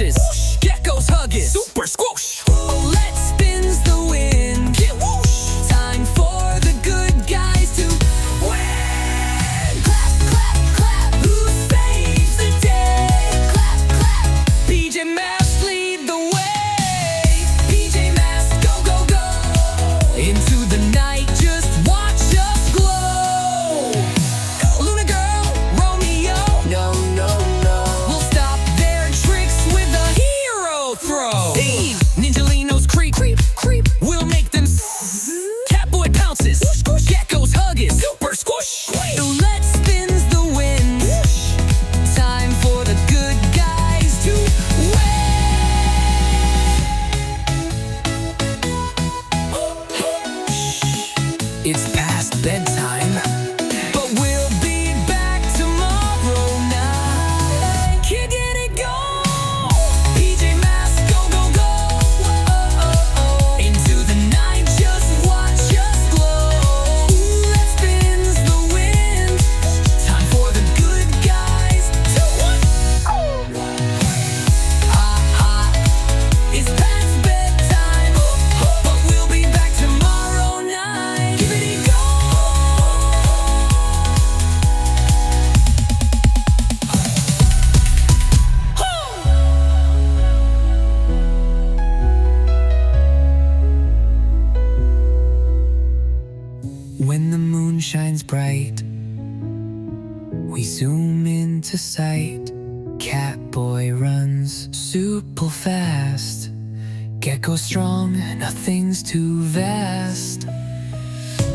pounces. Whoosh. Gekko's huggies. Super squoosh. Owlette spins the wind. Get whoosh. Time for the good guys to win. Clap, clap, clap. Who saves the day? Clap, clap. PJ Masks lead the way. PJ Masks, go, go, go. Into the night, just watch us glow. Luna girl, Romeo. No, no, no. We'll stop their tricks with a hero throw. Eve, Ninjalinos creep, creep, creep. We'll make them Catboy pounces. Whoosh, whoosh. Gekko's huggies. Super squish. Owlette spins the wind. Whoosh. Time for the good guys to win. It's past bedtime, but we'll be back tomorrow night. Kid, get it, go! PJ Masks, go, go, go! Into the night, just watch us glow. Owlette spins the wind. Time for the good guys to win. It's past bedtime, but we'll be back tomorrow night. Give it a go! When the moon shines bright, we zoom into sight. Catboy runs super fast. Gekko strong, nothing's too vast.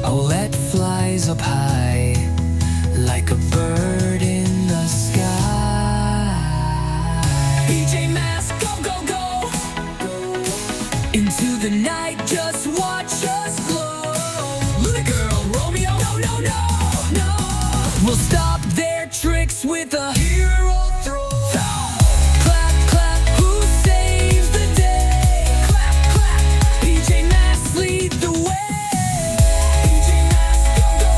Owlette flies up high, like a bird in the sky. PJ Masks, go, go, go! Into the night, just watch us glow. Luna girl, Romeo, no, no, no, no. We'll stop their tricks with a hero throw. Clap, clap, who saves the day? Clap, clap, PJ Masks lead the way. PJ Masks, go, go, go.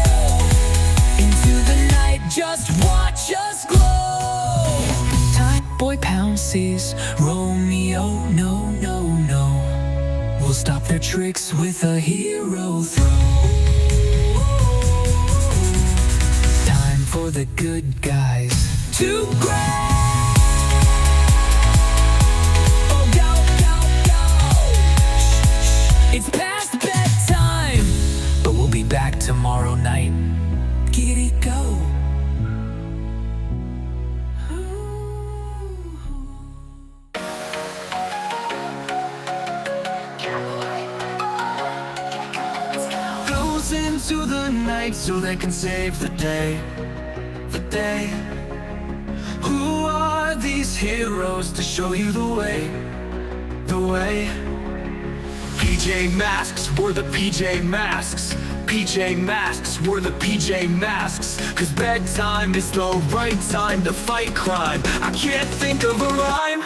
Into the night, just watch us glow. Catboy pounces, Romeo, no, no, no. We'll stop their tricks with a hero throw. Time for the good guys to grab. Oh, go, go, go. It's past bedtime, but we'll be back tomorrow night. Get it, go. Goes into the night so they can save the day. The day. Who are these heroes to show you the way? The way. PJ Masks, we're the PJ Masks. PJ Masks, we're the PJ Masks. 'Cause bedtime is the right time to fight crime. I can't think of a rhyme.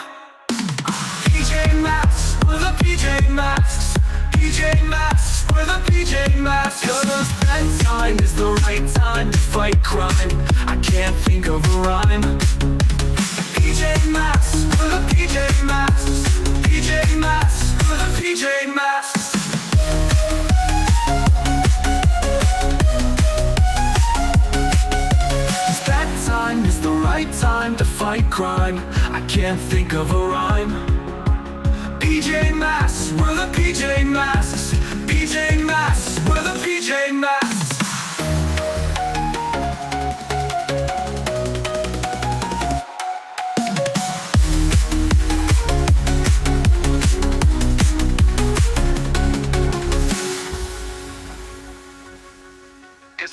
PJ Masks, we're the PJ Masks. PJ Masks, we're the PJ Masks. 'Cause bedtime is the right time to fight crime. I can't think of a rhyme. PJ Masks, we're the PJ Masks. PJ Masks, we're the PJ Masks. Bedtime is the right time to fight crime. I can't think of a rhyme. PJ Masks, we're the PJ Masks. PJ Masks, we're the PJ Masks.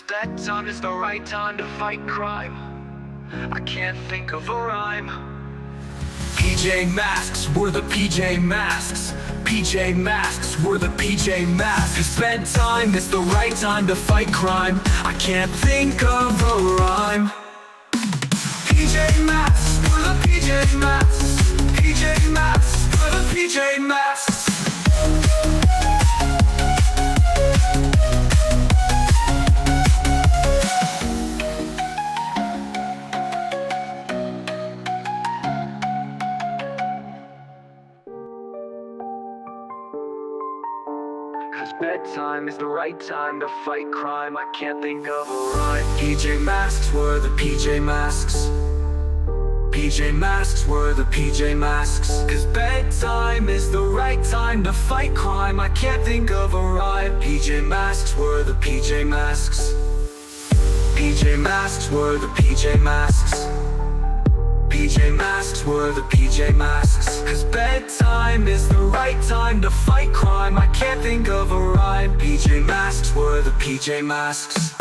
Bedtime is the right time to fight crime. I can't think of a rhyme. PJ Masks, we're the PJ Masks. PJ Masks, we're the PJ Masks. 'Cause bedtime is the right time to fight crime. I can't think of a rhyme. PJ Masks, we're the PJ Masks. PJ Masks, we're the PJ Masks. 'cause bedtime is the right time to fight crime. I can't think of a rhyme. PJ Masks were the PJ Masks. PJ Masks were the PJ Masks. 'Cause bedtime is the right time to fight crime. I can't think of a rhyme. PJ Masks were the PJ Masks. PJ Masks were the PJ Masks. PJ Masks were the PJ Masks. 'Cause bedtime is the right time to fight crime. I can't think of a rhyme. PJ Masks were the PJ Masks.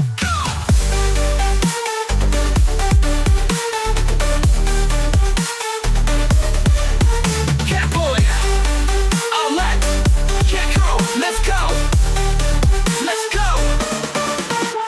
Catboy, Owlette, Gekko, let's go! Let's go!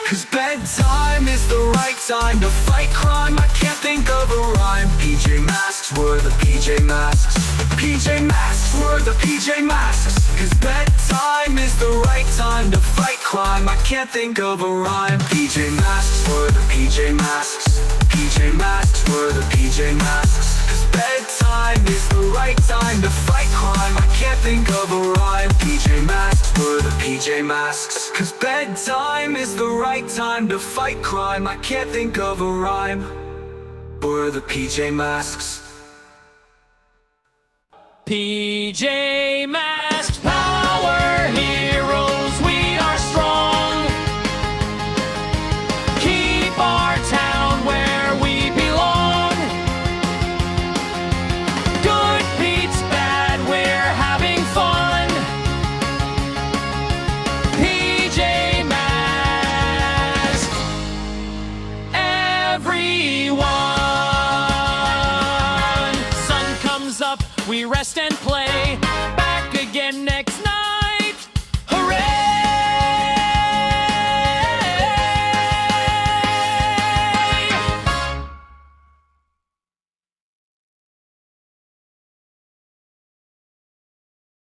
'Cause bedtime is the right time to fight crime. I can't think of a rhyme. PJ Masks were the PJ Masks. PJ Masks were the PJ Masks. 'Cause bedtime is the right time to fight crime. I can't think of a rhyme. PJ Masks were the PJ Masks. PJ Masks were the PJ Masks. 'Cause bedtime is the right time to fight crime. I can't think of a rhyme. PJ Masks were the PJ Masks. 'Cause bedtime is the right time to fight crime. I can't think of a rhyme. Were the PJ Masks. PJ Masks, power heroes, we are strong. Keep our town where we belong. Good beats bad, we're having fun. PJ Masks, everyone. Sun comes up, we rest and play. Back again next night.